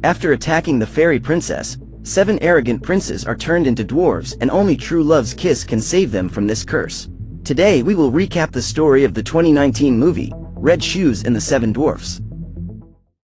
After attacking the fairy princess, 7 arrogant princes are turned into dwarves, and only true love's kiss can save them from this curse. Today we will recap the story of the 2019 movie, Red Shoes and the 7 Dwarfs.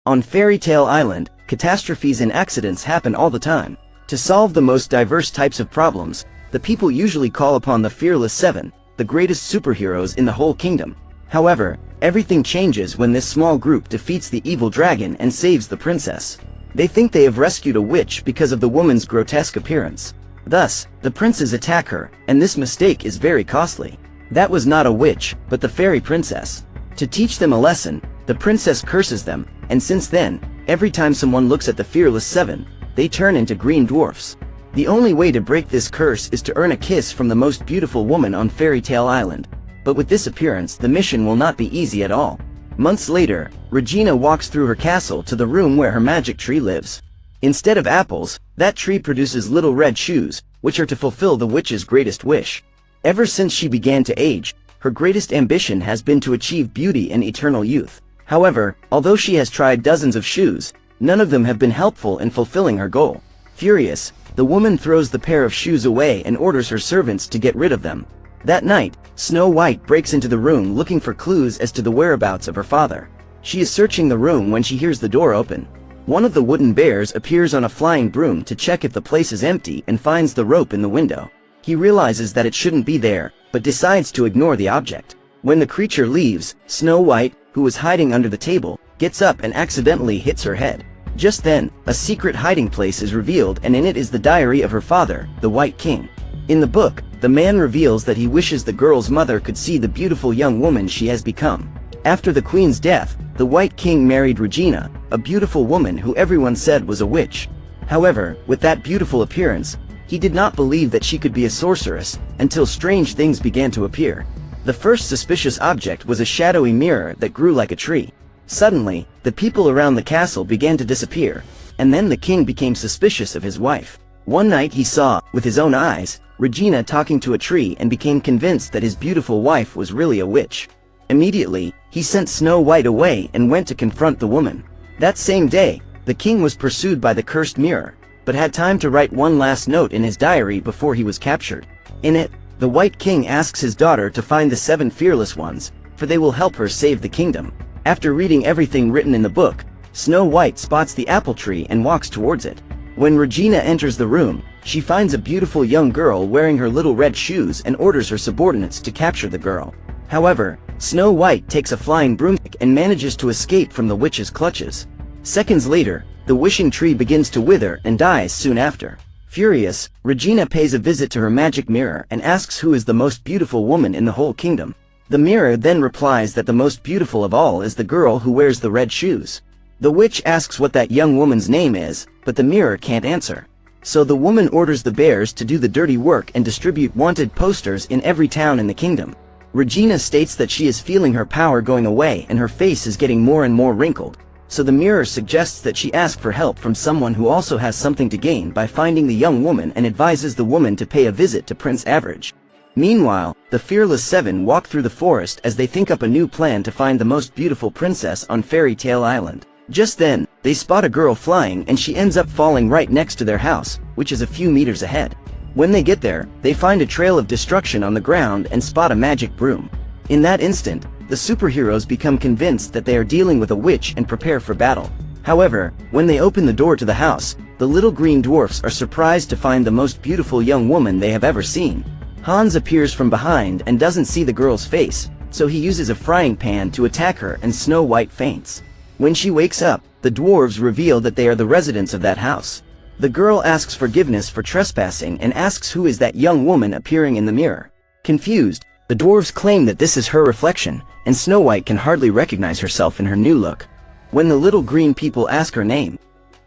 On Fairy Tale Island, catastrophes and accidents happen all the time. To solve the most diverse types of problems, the people usually call upon the fearless 7, the greatest superheroes in the whole kingdom. However, everything changes when this small group defeats the evil dragon and saves the princess. They think they have rescued a witch because of the woman's grotesque appearance. Thus, the princes attack her, and this mistake is very costly. That was not a witch, but the fairy princess. To teach them a lesson, the princess curses them, and since then, every time someone looks at the fearless 7, they turn into green dwarfs. The only way to break this curse is to earn a kiss from the most beautiful woman on Fairy Tale Island. But with this appearance, the mission will not be easy at all. Months later, Regina walks through her castle to the room where her magic tree lives. Instead of apples, that tree produces little red shoes, which are to fulfill the witch's greatest wish. Ever since she began to age, her greatest ambition has been to achieve beauty and eternal youth. However, although she has tried dozens of shoes, none of them have been helpful in fulfilling her goal. Furious, the woman throws the pair of shoes away and orders her servants to get rid of them. That night, Snow White breaks into the room looking for clues as to the whereabouts of her father. She is searching the room when she hears the door open. One of the wooden bears appears on a flying broom to check if the place is empty and finds the rope in the window. He realizes that it shouldn't be there, but decides to ignore the object. When the creature leaves, Snow White, who was hiding under the table, gets up and accidentally hits her head. Just then, a secret hiding place is revealed, and in it is the diary of her father, the White King. In the book, the man reveals that he wishes the girl's mother could see the beautiful young woman she has become. After the queen's death, the White King married Regina, a beautiful woman who everyone said was a witch. However, with that beautiful appearance, he did not believe that she could be a sorceress, until strange things began to appear. The first suspicious object was a shadowy mirror that grew like a tree. Suddenly, the people around the castle began to disappear, and then the king became suspicious of his wife. One night he saw, with his own eyes, Regina talking to a tree and became convinced that his beautiful wife was really a witch. Immediately, he sent Snow White away and went to confront the woman. That same day, the king was pursued by the cursed mirror, but had time to write one last note in his diary before he was captured. In it, the White King asks his daughter to find the 7 fearless ones, for they will help her save the kingdom. After reading everything written in the book, Snow White spots the apple tree and walks towards it. When Regina enters the room, she finds a beautiful young girl wearing her little red shoes and orders her subordinates to capture the girl. However, Snow White takes a flying broomstick and manages to escape from the witch's clutches. Seconds later, the wishing tree begins to wither and dies soon after. Furious, Regina pays a visit to her magic mirror and asks who is the most beautiful woman in the whole kingdom. The mirror then replies that the most beautiful of all is the girl who wears the red shoes. The witch asks what that young woman's name is, but the mirror can't answer. So the woman orders the bears to do the dirty work and distribute wanted posters in every town in the kingdom. Regina states that she is feeling her power going away and her face is getting more and more wrinkled. So the mirror suggests that she ask for help from someone who also has something to gain by finding the young woman, and advises the woman to pay a visit to Prince Average. Meanwhile, the fearless 7 walk through the forest as they think up a new plan to find the most beautiful princess on Fairy Tale Island. Just then, they spot a girl flying and she ends up falling right next to their house, which is a few meters ahead. When they get there, they find a trail of destruction on the ground and spot a magic broom. In that instant, the superheroes become convinced that they are dealing with a witch and prepare for battle. However, when they open the door to the house, the little green dwarfs are surprised to find the most beautiful young woman they have ever seen. Hans appears from behind and doesn't see the girl's face, so he uses a frying pan to attack her and Snow White faints. When she wakes up, the dwarves reveal that they are the residents of that house. The girl asks forgiveness for trespassing and asks who is that young woman appearing in the mirror. Confused, the dwarves claim that this is her reflection, and Snow White can hardly recognize herself in her new look. When the little green people ask her name,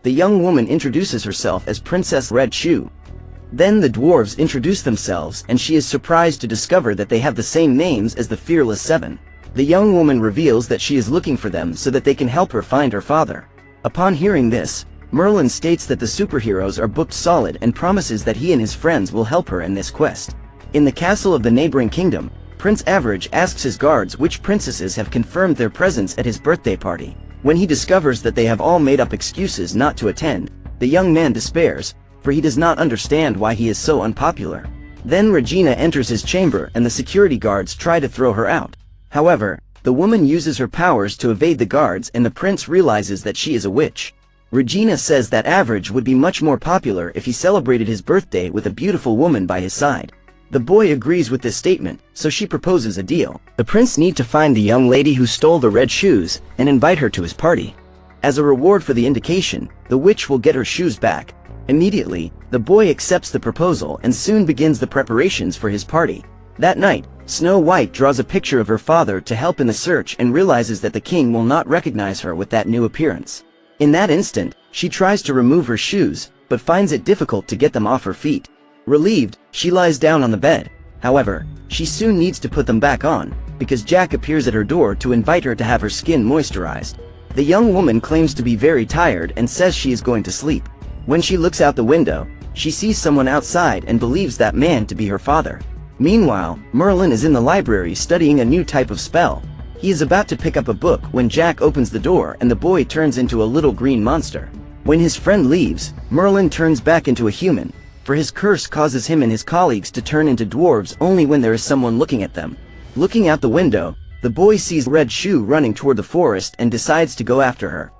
the young woman introduces herself as Princess Red Shoe. Then the dwarves introduce themselves and she is surprised to discover that they have the same names as the fearless 7. The young woman reveals that she is looking for them so that they can help her find her father. Upon hearing this, Merlin states that the superheroes are booked solid and promises that he and his friends will help her in this quest. In the castle of the neighboring kingdom, Prince Average asks his guards which princesses have confirmed their presence at his birthday party. When he discovers that they have all made up excuses not to attend, the young man despairs, for he does not understand why he is so unpopular. Then Regina enters his chamber and the security guards try to throw her out. However, the woman uses her powers to evade the guards and the prince realizes that she is a witch. Regina says that Average would be much more popular if he celebrated his birthday with a beautiful woman by his side. The boy agrees with this statement, so she proposes a deal. The prince needs to find the young lady who stole the red shoes and invite her to his party. As a reward for the indication, the witch will get her shoes back. Immediately, the boy accepts the proposal and soon begins the preparations for his party. That night, Snow White draws a picture of her father to help in the search and realizes that the king will not recognize her with that new appearance. In that instant, she tries to remove her shoes, but finds it difficult to get them off her feet. Relieved, she lies down on the bed. However, she soon needs to put them back on, because Jack appears at her door to invite her to have her skin moisturized. The young woman claims to be very tired and says she is going to sleep. When she looks out the window, she sees someone outside and believes that man to be her father. Meanwhile, Merlin is in the library studying a new type of spell. He is about to pick up a book when Jack opens the door and the boy turns into a little green monster. When his friend leaves, Merlin turns back into a human, for his curse causes him and his colleagues to turn into dwarves only when there is someone looking at them. Looking out the window, the boy sees Red Shoe running toward the forest and decides to go after her.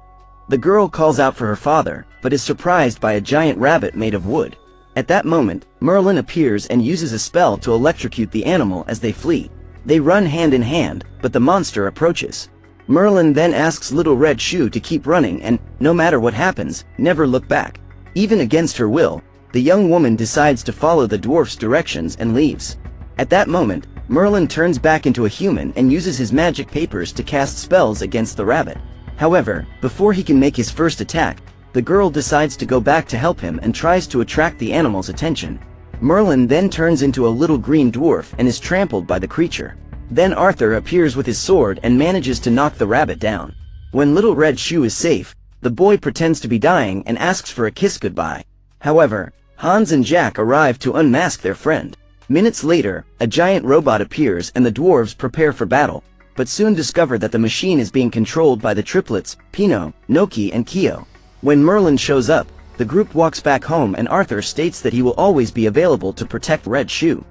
The girl calls out for her father, but is surprised by a giant rabbit made of wood. At that moment, Merlin appears and uses a spell to electrocute the animal as they flee. They run hand in hand, but the monster approaches. Merlin then asks Little Red Shoe to keep running and, no matter what happens, never look back. Even against her will, the young woman decides to follow the dwarf's directions and leaves. At that moment, Merlin turns back into a human and uses his magic papers to cast spells against the rabbit. However, before he can make his first attack, the girl decides to go back to help him and tries to attract the animal's attention. Merlin then turns into a little green dwarf and is trampled by the creature. Then Arthur appears with his sword and manages to knock the rabbit down. When Little Red Shoe is safe, the boy pretends to be dying and asks for a kiss goodbye. However, Hans and Jack arrive to unmask their friend. Minutes later, a giant robot appears and the dwarves prepare for battle, but soon discover that the machine is being controlled by the triplets, Pino, Noki and Kyo. When Merlin shows up, the group walks back home and Arthur states that he will always be available to protect Red Shoe.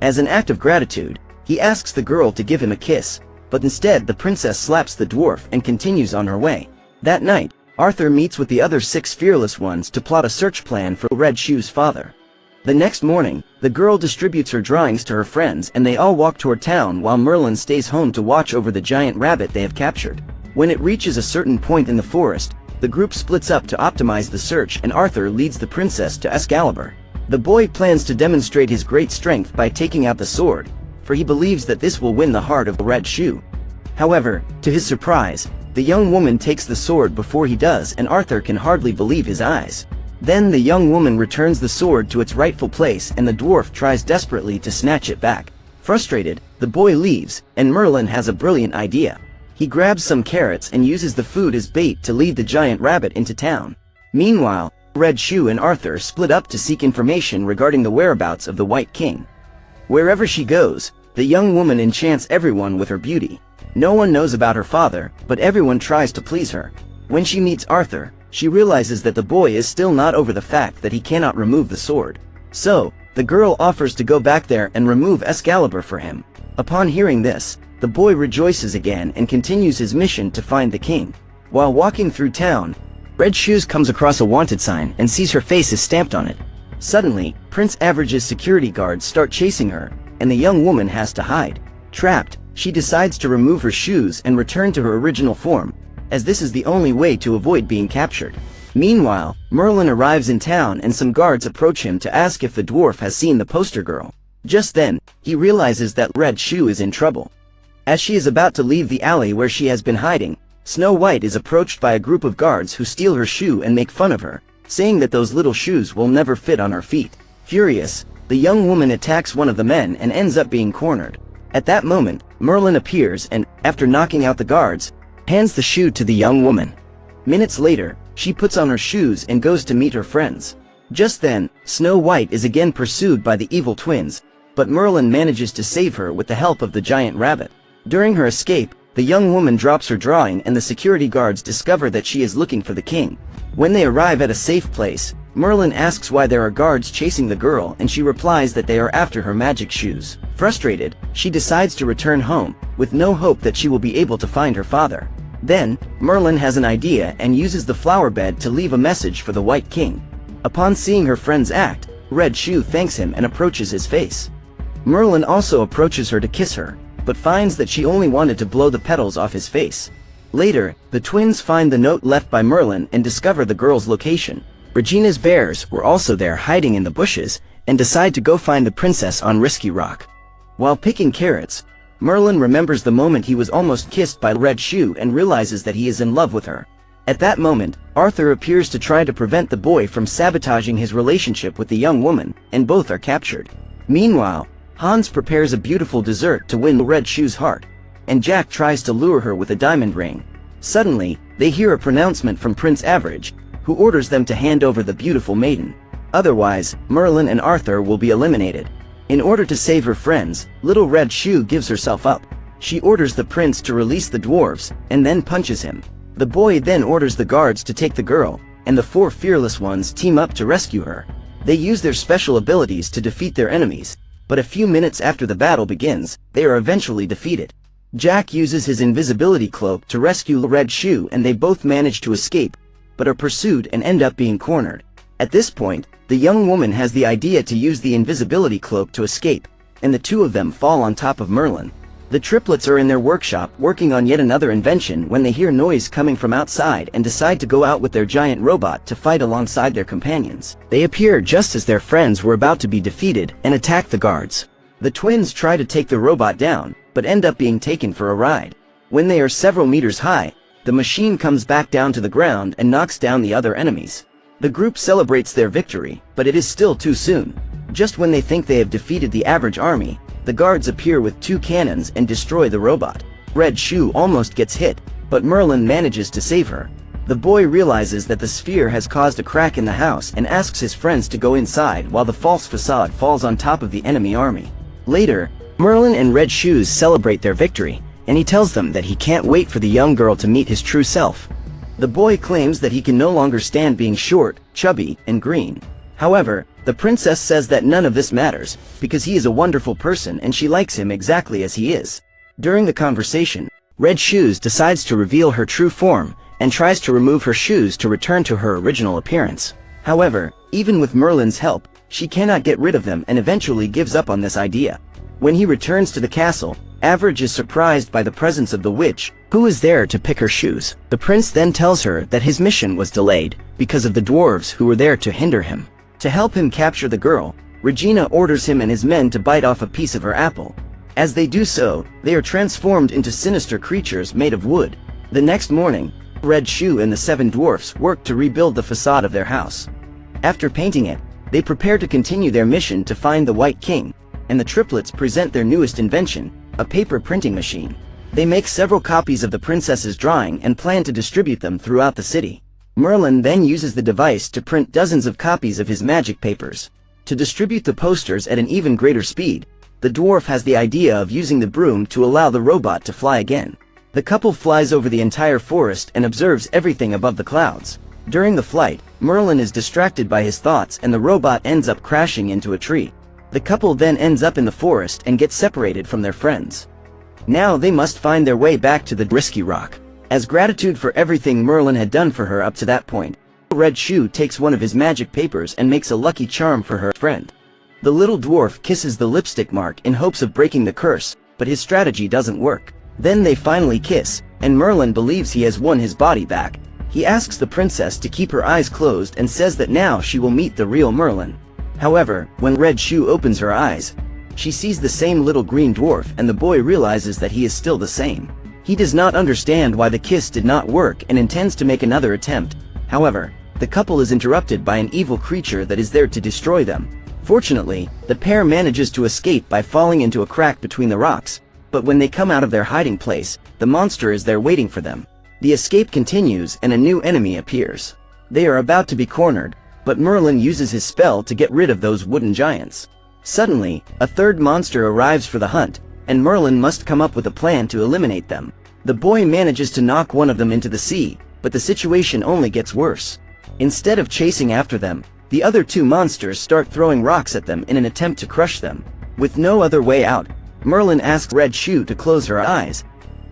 As an act of gratitude, he asks the girl to give him a kiss, but instead the princess slaps the dwarf and continues on her way. That night, Arthur meets with the other 6 fearless ones to plot a search plan for Red Shoe's father. The next morning, the girl distributes her drawings to her friends and they all walk toward town while Merlin stays home to watch over the giant rabbit they have captured. When it reaches a certain point in the forest, the group splits up to optimize the search and Arthur leads the princess to Excalibur. The boy plans to demonstrate his great strength by taking out the sword, for he believes that this will win the heart of the Red Shoe. However, to his surprise, the young woman takes the sword before he does and Arthur can hardly believe his eyes. Then the young woman returns the sword to its rightful place and the dwarf tries desperately to snatch it back. Frustrated, the boy leaves, and Merlin has a brilliant idea. He grabs some carrots and uses the food as bait to lead the giant rabbit into town. Meanwhile, Red Shoe and Arthur split up to seek information regarding the whereabouts of the White King. Wherever she goes, the young woman enchants everyone with her beauty. No one knows about her father, but everyone tries to please her. When she meets Arthur, she realizes that the boy is still not over the fact that he cannot remove the sword. So, the girl offers to go back there and remove Excalibur for him. Upon hearing this, the boy rejoices again and continues his mission to find the king. While walking through town, Red Shoes comes across a wanted sign and sees her face is stamped on it. Suddenly, Prince Average's security guards start chasing her, and the young woman has to hide. Trapped, she decides to remove her shoes and return to her original form, as this is the only way to avoid being captured. Meanwhile, Merlin arrives in town and some guards approach him to ask if the dwarf has seen the poster girl. Just then, he realizes that Red Shoe is in trouble. As she is about to leave the alley where she has been hiding, Snow White is approached by a group of guards who steal her shoe and make fun of her, saying that those little shoes will never fit on her feet. Furious, the young woman attacks one of the men and ends up being cornered. At that moment, Merlin appears and, after knocking out the guards, hands the shoe to the young woman. Minutes later, she puts on her shoes and goes to meet her friends. Just then, Snow White is again pursued by the evil twins, but Merlin manages to save her with the help of the giant rabbit. During her escape, the young woman drops her drawing and the security guards discover that she is looking for the king. When they arrive at a safe place, Merlin asks why there are guards chasing the girl and she replies that they are after her magic shoes. Frustrated, she decides to return home, with no hope that she will be able to find her father. Then, Merlin has an idea and uses the flower bed to leave a message for the White King. Upon seeing her friend's act, Red Shoe thanks him and approaches his face. Merlin also approaches her to kiss her, but finds that she only wanted to blow the petals off his face. Later, the twins find the note left by Merlin and discover the girl's location. Regina's bears were also there hiding in the bushes and decide to go find the princess on Risky Rock. While picking carrots, Merlin remembers the moment he was almost kissed by Red Shoe and realizes that he is in love with her. At that moment, Arthur appears to try to prevent the boy from sabotaging his relationship with the young woman, and both are captured. Meanwhile, Hans prepares a beautiful dessert to win Red Shoe's heart, and Jack tries to lure her with a diamond ring. Suddenly, they hear a pronouncement from Prince Average, who orders them to hand over the beautiful maiden. Otherwise, Merlin and Arthur will be eliminated. In order to save her friends, Little Red Shoe gives herself up. She orders the prince to release the dwarves, and then punches him. The boy then orders the guards to take the girl, and the four fearless ones team up to rescue her. They use their special abilities to defeat their enemies, but a few minutes after the battle begins, they are eventually defeated. Jack uses his invisibility cloak to rescue Red Shoe and they both manage to escape, but are pursued and end up being cornered. At this point, the young woman has the idea to use the invisibility cloak to escape, and the two of them fall on top of Merlin. The triplets are in their workshop working on yet another invention when they hear noise coming from outside and decide to go out with their giant robot to fight alongside their companions. They appear just as their friends were about to be defeated and attack the guards. The twins try to take the robot down, but end up being taken for a ride. When they are several meters high, the machine comes back down to the ground and knocks down the other enemies. The group celebrates their victory, but it is still too soon. Just when they think they have defeated the average army, the guards appear with 2 cannons and destroy the robot. Red Shoe almost gets hit, but Merlin manages to save her. The boy realizes that the sphere has caused a crack in the house and asks his friends to go inside while the false facade falls on top of the enemy army. Later, Merlin and Red Shoes celebrate their victory, and he tells them that he can't wait for the young girl to meet his true self. The boy claims that he can no longer stand being short, chubby, and green. However, the princess says that none of this matters, because he is a wonderful person and she likes him exactly as he is. During the conversation, Red Shoes decides to reveal her true form, and tries to remove her shoes to return to her original appearance. However, even with Merlin's help, she cannot get rid of them and eventually gives up on this idea. When he returns to the castle, Average is surprised by the presence of the witch, who is there to pick her shoes. The prince then tells her that his mission was delayed because of the dwarves who were there to hinder him. To help him capture the girl, Regina orders him and his men to bite off a piece of her apple. As they do so, they are transformed into sinister creatures made of wood. The next morning, Red Shoe and the 7 dwarfs work to rebuild the facade of their house. After painting it, they prepare to continue their mission to find the White King, and the triplets present their newest invention, a paper printing machine. They make several copies of the princess's drawing and plan to distribute them throughout the city. Merlin then uses the device to print dozens of copies of his magic papers. To distribute the posters at an even greater speed, the dwarf has the idea of using the broom to allow the robot to fly again. The couple flies over the entire forest and observes everything above the clouds. During the flight, Merlin is distracted by his thoughts and the robot ends up crashing into a tree. The couple then ends up in the forest and gets separated from their friends. Now they must find their way back to the Risky Rock. As gratitude for everything Merlin had done for her up to that point, Red Shoe takes one of his magic papers and makes a lucky charm for her friend. The little dwarf kisses the lipstick mark in hopes of breaking the curse, but his strategy doesn't work. Then they finally kiss, and Merlin believes he has won his body back. He asks the princess to keep her eyes closed and says that now she will meet the real Merlin. However, when Red Shoe opens her eyes, she sees the same little green dwarf and the boy realizes that he is still the same. He does not understand why the kiss did not work and intends to make another attempt. However, the couple is interrupted by an evil creature that is there to destroy them. Fortunately, the pair manages to escape by falling into a crack between the rocks, but when they come out of their hiding place, the monster is there waiting for them. The escape continues and a new enemy appears. They are about to be cornered, but Merlin uses his spell to get rid of those wooden giants. Suddenly, a third monster arrives for the hunt, and Merlin must come up with a plan to eliminate them. The boy manages to knock one of them into the sea, but the situation only gets worse. Instead of chasing after them, the other two monsters start throwing rocks at them in an attempt to crush them. With no other way out, Merlin asks Red Shoe to close her eyes,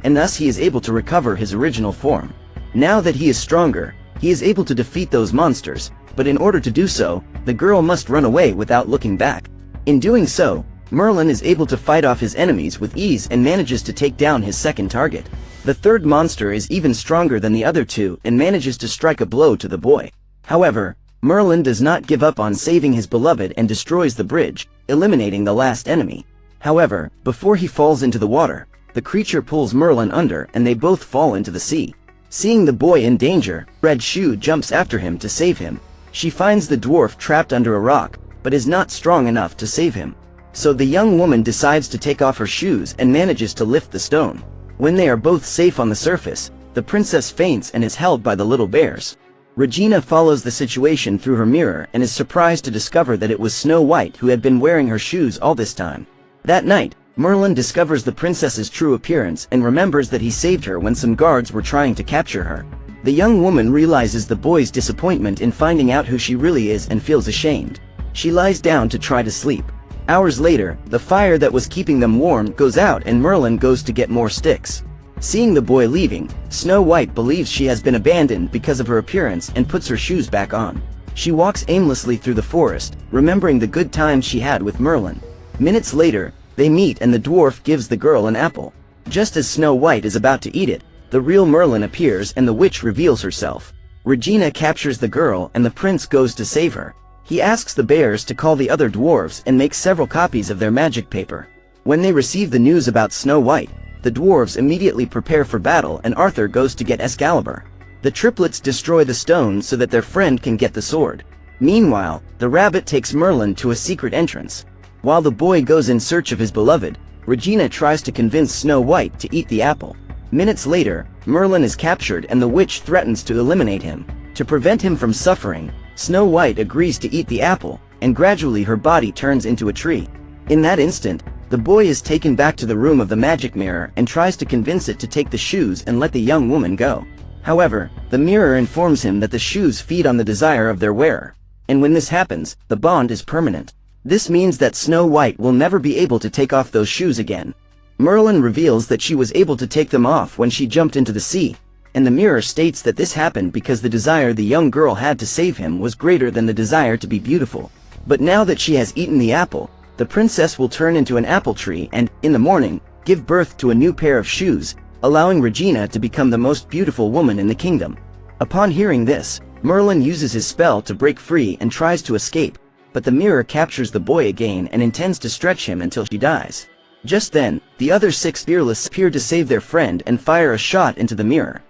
and thus he is able to recover his original form. Now that he is stronger, he is able to defeat those monsters, but in order to do so, the girl must run away without looking back. In doing so, Merlin is able to fight off his enemies with ease and manages to take down his second target. The third monster is even stronger than the other two and manages to strike a blow to the boy. However, Merlin does not give up on saving his beloved and destroys the bridge, eliminating the last enemy. However, before he falls into the water, the creature pulls Merlin under and they both fall into the sea. Seeing the boy in danger, Red Shoe jumps after him to save him. She finds the dwarf trapped under a rock, but is not strong enough to save him. So the young woman decides to take off her shoes and manages to lift the stone. When they are both safe on the surface, the princess faints and is held by the little bears. Regina follows the situation through her mirror and is surprised to discover that it was Snow White who had been wearing her shoes all this time. That night, Merlin discovers the princess's true appearance and remembers that he saved her when some guards were trying to capture her. The young woman realizes the boy's disappointment in finding out who she really is and feels ashamed. She lies down to try to sleep. Hours later, the fire that was keeping them warm goes out and Merlin goes to get more sticks. Seeing the boy leaving, Snow White believes she has been abandoned because of her appearance and puts her shoes back on. She walks aimlessly through the forest, remembering the good times she had with Merlin. Minutes later, they meet and the dwarf gives the girl an apple. Just as Snow White is about to eat it, the real Merlin appears and the witch reveals herself. Regina captures the girl and the prince goes to save her. He asks the bears to call the other dwarves and make several copies of their magic paper. When they receive the news about Snow White, the dwarves immediately prepare for battle and Arthur goes to get Excalibur. The triplets destroy the stone so that their friend can get the sword. Meanwhile, the rabbit takes Merlin to a secret entrance. While the boy goes in search of his beloved, Regina tries to convince Snow White to eat the apple. Minutes later, Merlin is captured and the witch threatens to eliminate him. To prevent him from suffering, Snow White agrees to eat the apple, and gradually her body turns into a tree. In that instant, the boy is taken back to the room of the magic mirror and tries to convince it to take the shoes and let the young woman go. However, the mirror informs him that the shoes feed on the desire of their wearer. And when this happens, the bond is permanent. This means that Snow White will never be able to take off those shoes again. Merlin reveals that she was able to take them off when she jumped into the sea, and the mirror states that this happened because the desire the young girl had to save him was greater than the desire to be beautiful. But now that she has eaten the apple, the princess will turn into an apple tree and, in the morning, give birth to a new pair of shoes, allowing Regina to become the most beautiful woman in the kingdom. Upon hearing this, Merlin uses his spell to break free and tries to escape, but the mirror captures the boy again and intends to stretch him until she dies. Just then, the other 6 fearless appear to save their friend and fire a shot into the mirror.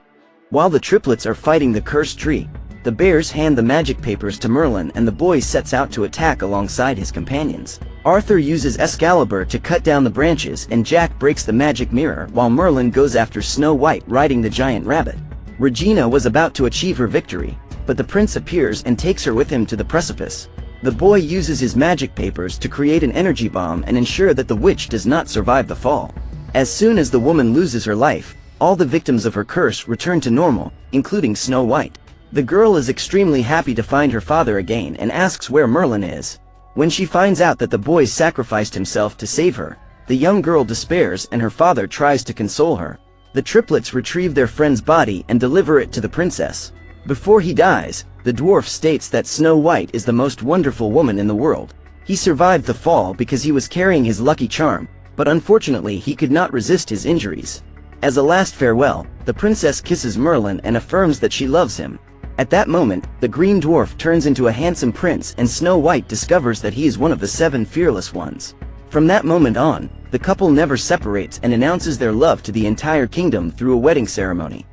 While the triplets are fighting the cursed tree, the bears hand the magic papers to Merlin and the boy sets out to attack alongside his companions. Arthur uses Excalibur to cut down the branches and Jack breaks the magic mirror while Merlin goes after Snow White riding the giant rabbit. Regina was about to achieve her victory, but the prince appears and takes her with him to the precipice. The boy uses his magic papers to create an energy bomb and ensure that the witch does not survive the fall. As soon as the woman loses her life, all the victims of her curse return to normal, including Snow White. The girl is extremely happy to find her father again and asks where Merlin is. When she finds out that the boy sacrificed himself to save her, the young girl despairs and her father tries to console her. The triplets retrieve their friend's body and deliver it to the princess. Before he dies, the dwarf states that Snow White is the most wonderful woman in the world. He survived the fall because he was carrying his lucky charm, but unfortunately he could not resist his injuries. As a last farewell, the princess kisses Merlin and affirms that she loves him. At that moment, the green dwarf turns into a handsome prince and Snow White discovers that he is one of the 7 fearless ones. From that moment on, the couple never separates and announces their love to the entire kingdom through a wedding ceremony.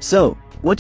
So,